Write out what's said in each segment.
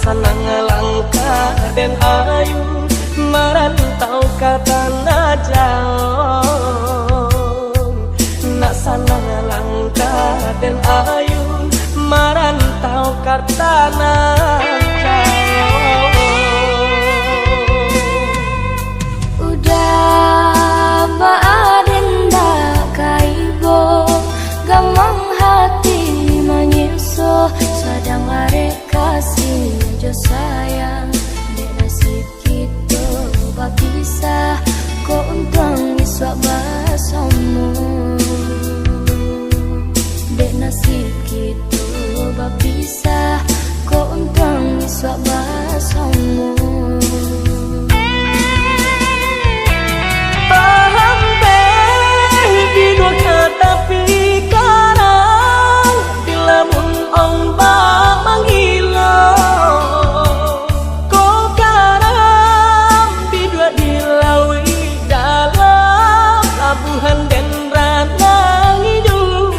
sanang langkah dan ayu merantau ke tanah jauh. Nak sanang langkah dan ayu merantau ke tanah jauh. Udah baadenda kaibo gamang hati menyusuh sedang arek kasih jo sayang dek nasib kita berpisah kok untung iswak basomu dek nasib kita berpisah kok untung iswak basomu. Paham baby dua kata pikiran bila mun ombak menghilang kau karam bidua dilawi dalam labuhan dan ranang hidup.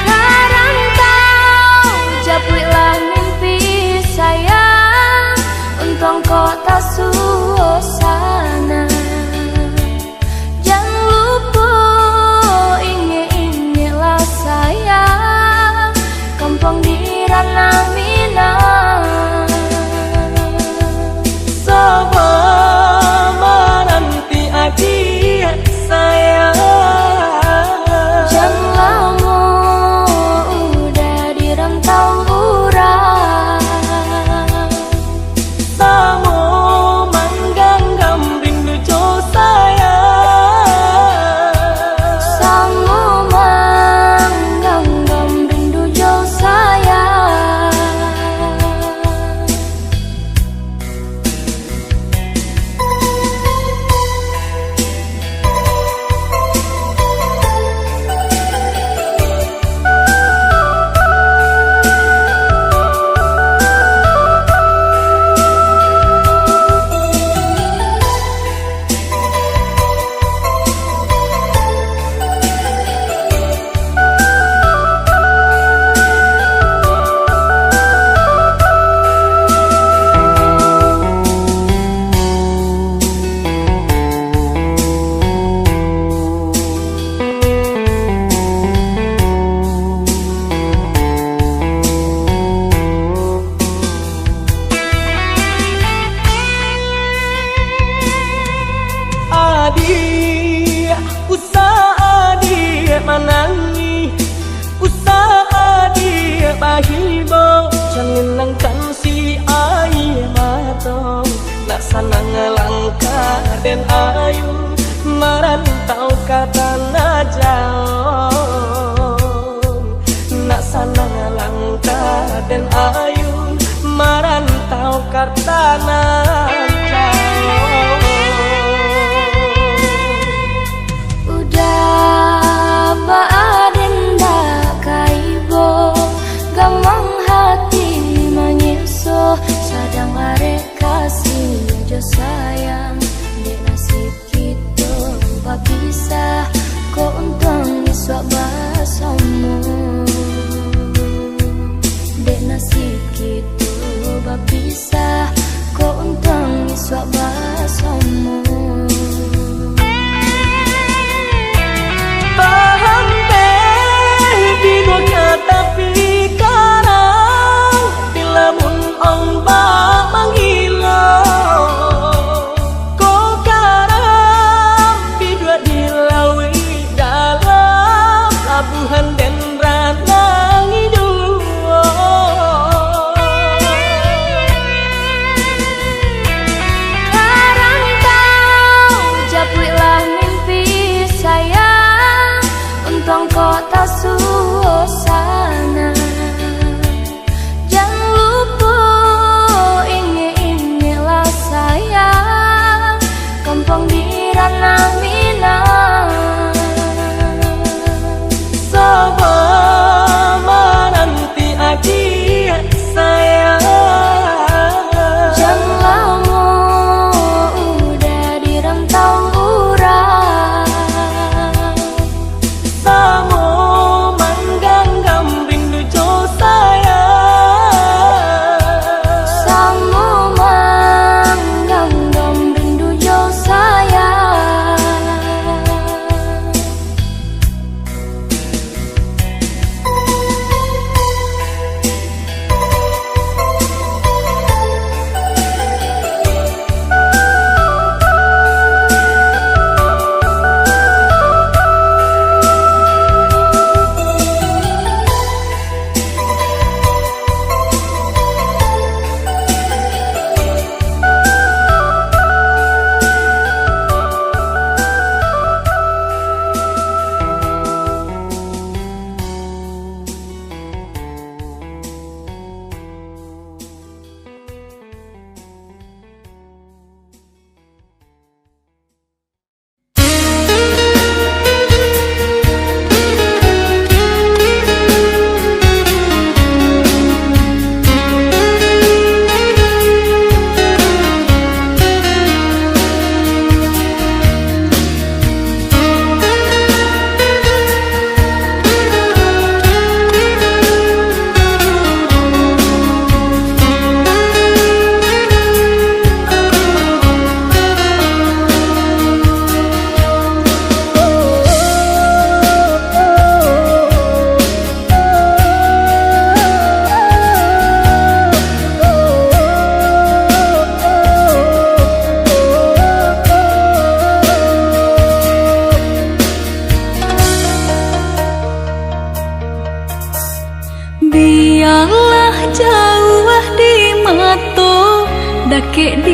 Karang tau japuilah mimpi sayang untung kau tak suasana. Jangan lupa ingat-ingatlah sayang kampung di ranah Minang. Sabar menanti adik sayang. Jangan lama udah di rantau urang. Samo mangganggam rindu jo sayang. Samo mangganggam rindu jo sayang. Adik, usaha adik manangi, usaha adik bahibo, jangan nangkan si air matong, nak sanang langkah dan ayu merantau ke tanah jauh, nak sanang langkah dan ayu merantau ke tanah jauh. Udah baadenda kaibo gamang hati menyusuh sedang arek kasih jo sayang dek nasib kita berpisah kok untung iswak basomu dek nasib kita berpisah kok untung iswak basomu. Paham baby dua kata pikiran bila mun ombak menghilang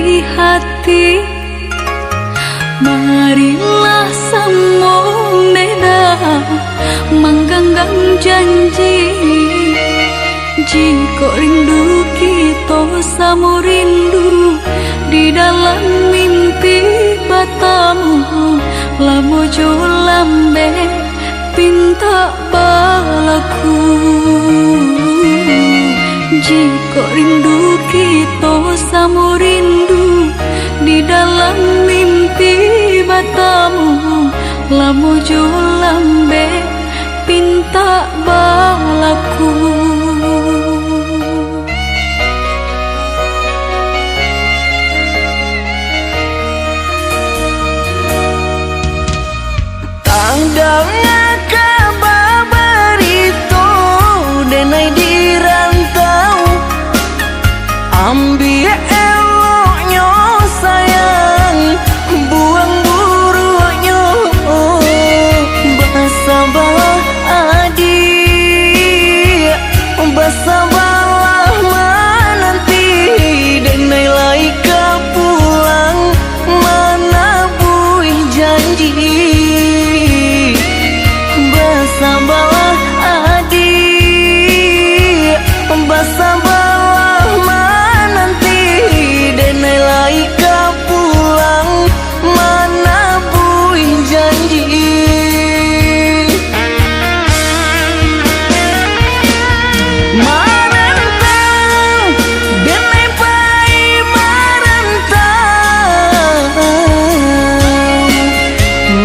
di hati. Marilah sambung beda menggenggam janji. Jika rindu kita sama rindu di dalam mimpi batamu, lamojo lambe pinta balaku. Jika rindu kita sama rindu di dalam mimpi batamu, lamojo lambe pinta balaku. Tandangnya kabar itu denai di rantau, ambil eloknya sayang, buang buruknya. Basabalah adik, basabalah menanti, denai laika pulang mana buih janji. Basabalah adik, basabalah menanti, denai laika pulang mana buih janji. Marantau, denai pai marantau,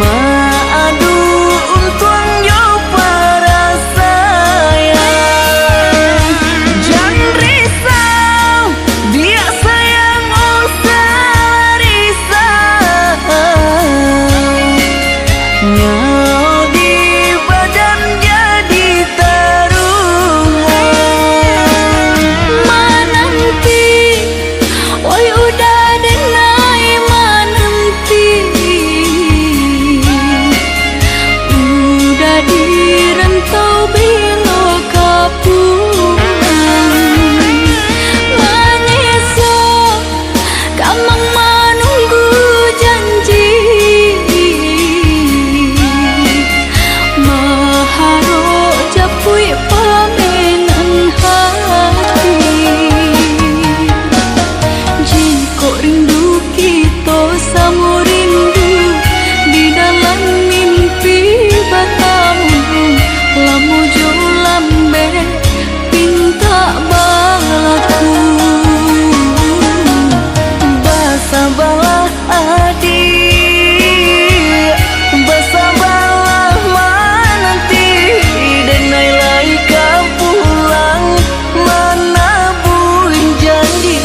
maadu untuang yo para sayang. Jangan risau, dia sayang usah risau. Nyau di badan jadi taruhan. Menanti, oi udah denai menanti. Udah di rantau bila kapulang. Menyesal, kamang menunggu janji. Maharo japui pamenan hati. Jika rindu kita sama rindu di dalam mimpi batamu, lamojo lambe pinta balaku. Basabalah adik, basabalah menanti, denai laika pulang mana buih janji.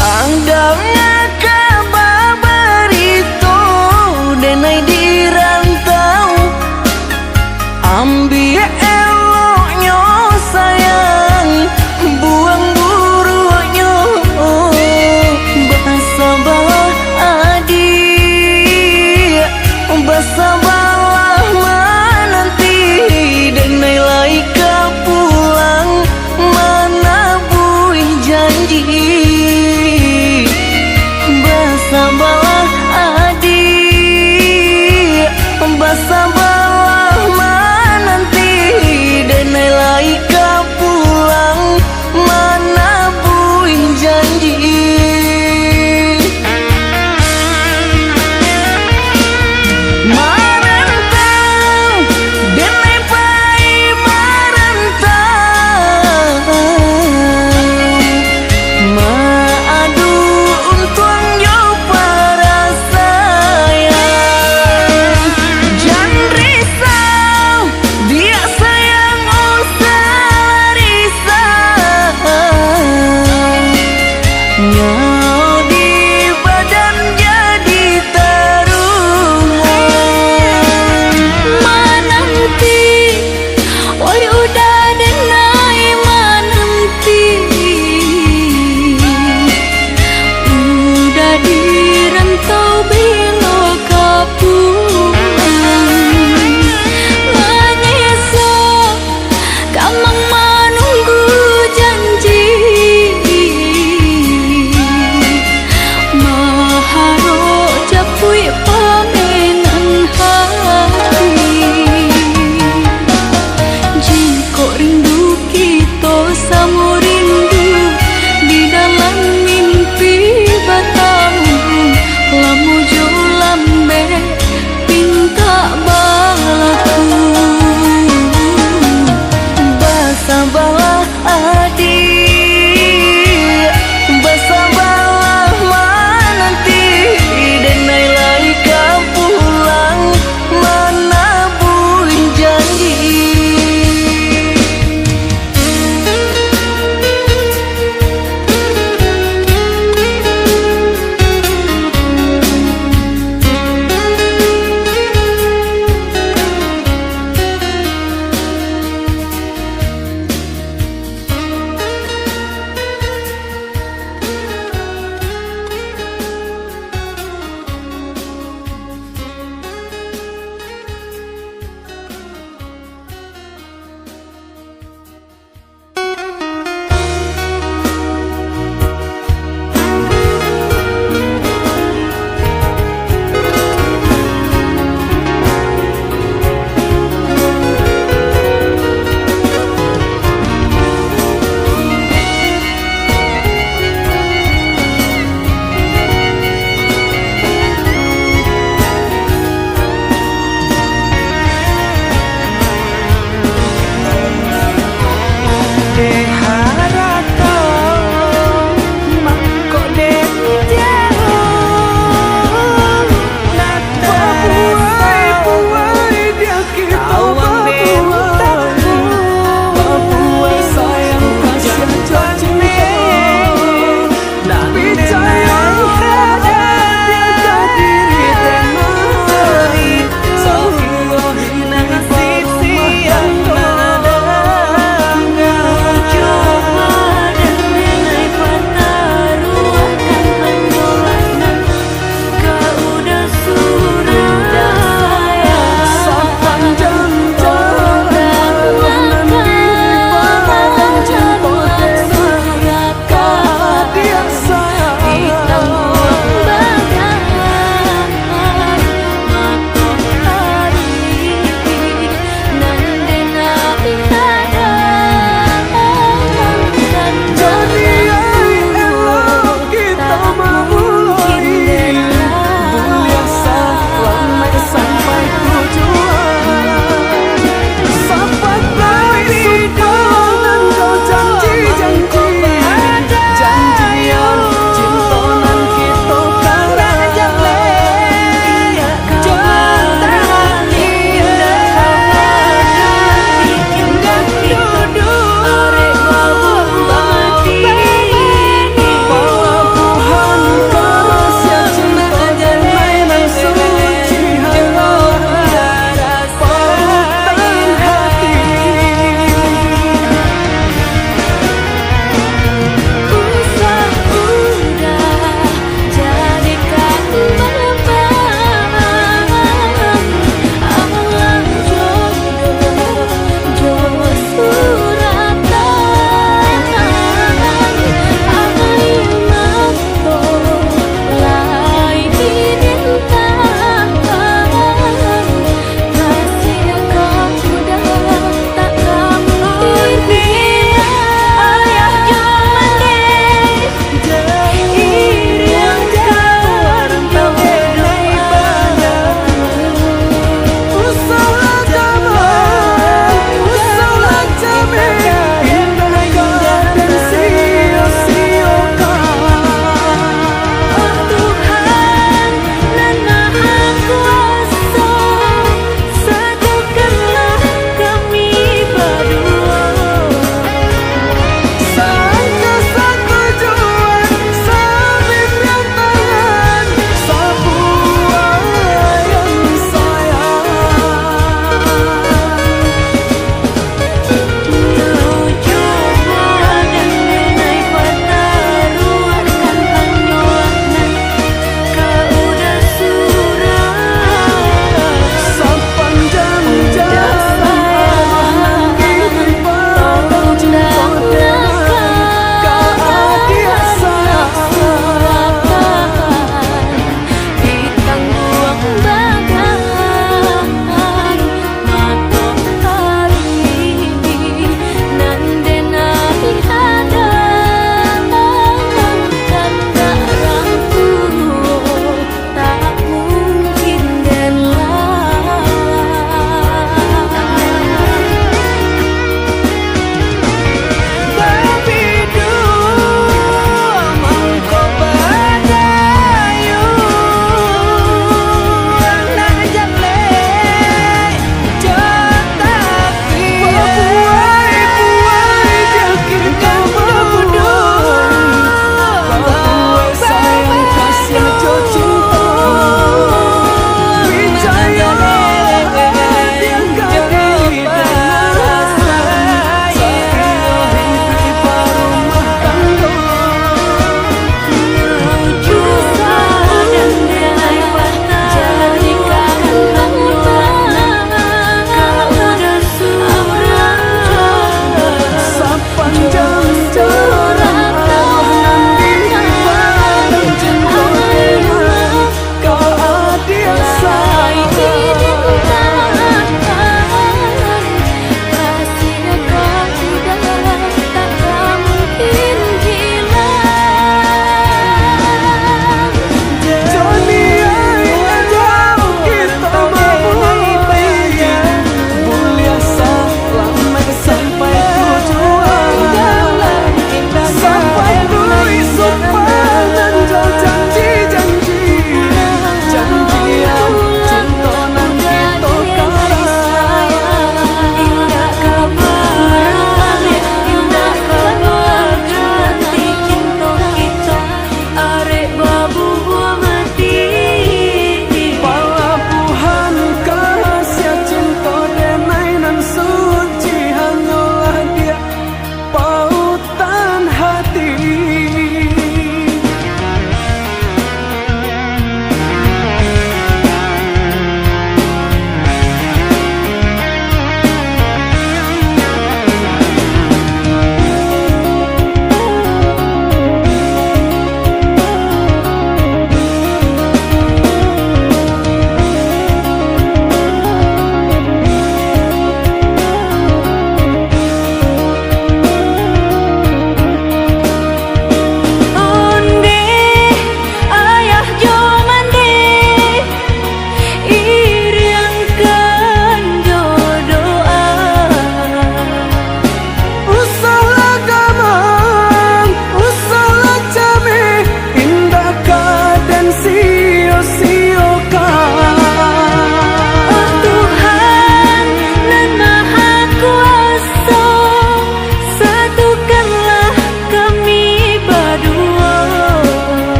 Tandangnya kabar itu denai di rantau, ambil eloknya sayang, buang buruknya. Basabalah adik, basabalah menanti, denai laika pulang mana buih janji. Basabalah adik, basabalah menanti,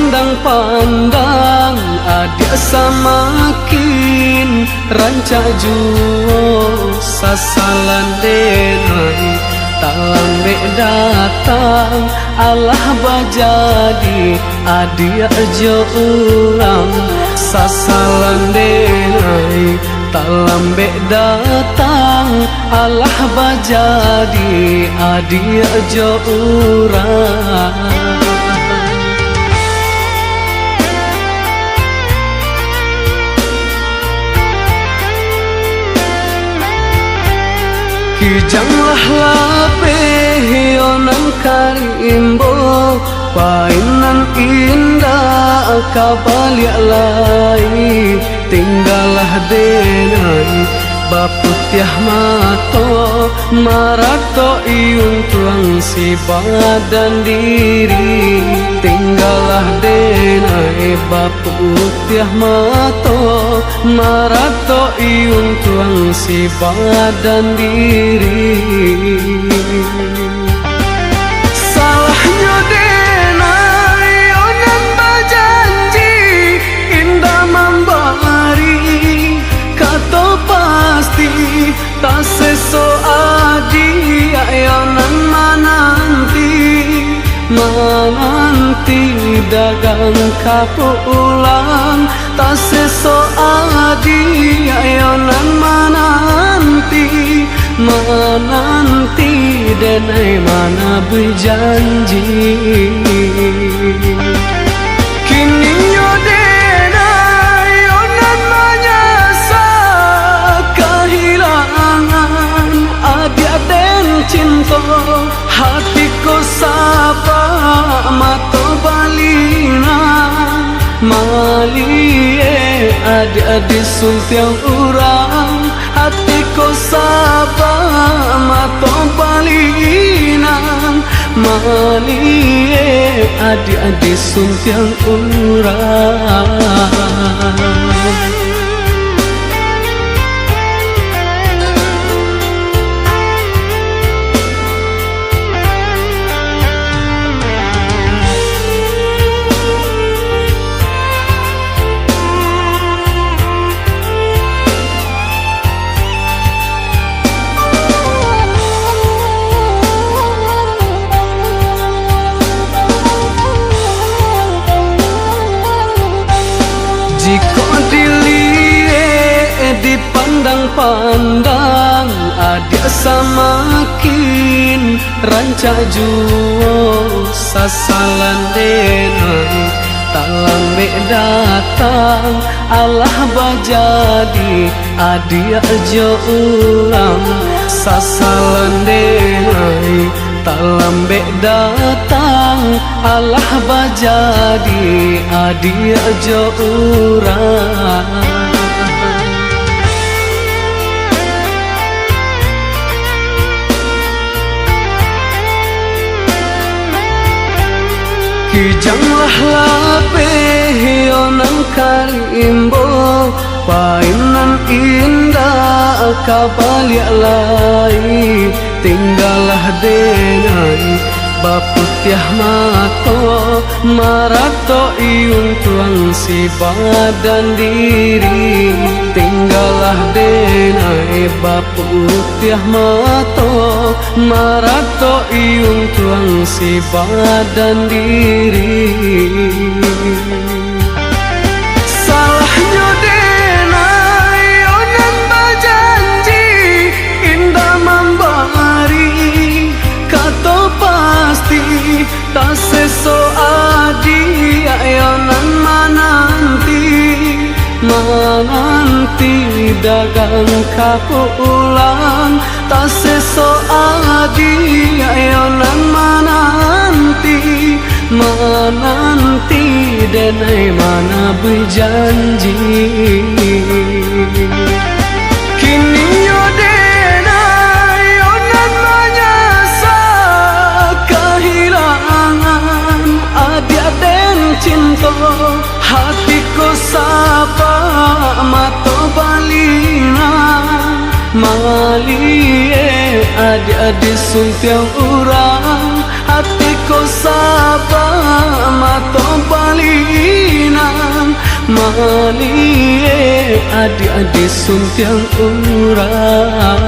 pandang adia samakin rancak juo sasalan denai tak lambe datang Allah bajadi adia jo urang sasalan denai tak lambe datang Allah bajadi adia jo urang. Kijanglah lape yonan karimbo painan indah kabaliak lai tinggalah denai baputiah mato marato iung tuang si badan diri tinggalah denai baputiah mato marato iung tuang si badan diri. Salahnya denai onan bajanji indah membari kato pasti tak seso adi ayonan mananti dagang kapulang tak seso adi ayonan mananti denai mana berjanji kini yo denai onan menyasa kehilangan adia den cinta hatiku sapa mato balina malie adik-adik suntiang urang hatiku sapa mato balina malie adik-adik suntiang urang. Jika dilihat dipandang-pandang adia samakin rancak juo sasalan denai tak lambe datang Allah bajadi adia jo urang sasalan denai tak lambe datang Allah bajadi adia jo urang. Kijanglah lape yonan karimbo painan indah kabaliak lai tinggalah denai baputiah mato marato iung tuang si badan diri tinggalah denai baputiah mato marato iung tuang si badan diri. Salahnya denai onan bajanji indah membari kato pasti tak seso adi ayonan mananti dagang kapulang tak seso adi ayonan mananti denai mana berjanji kini yo denai onan menyasa kehilangan adia den cinta hatiku sapa mato balina malie adik-adik suntiang urang hatiku sapa mato balina Ali adik-adik sun tiang urang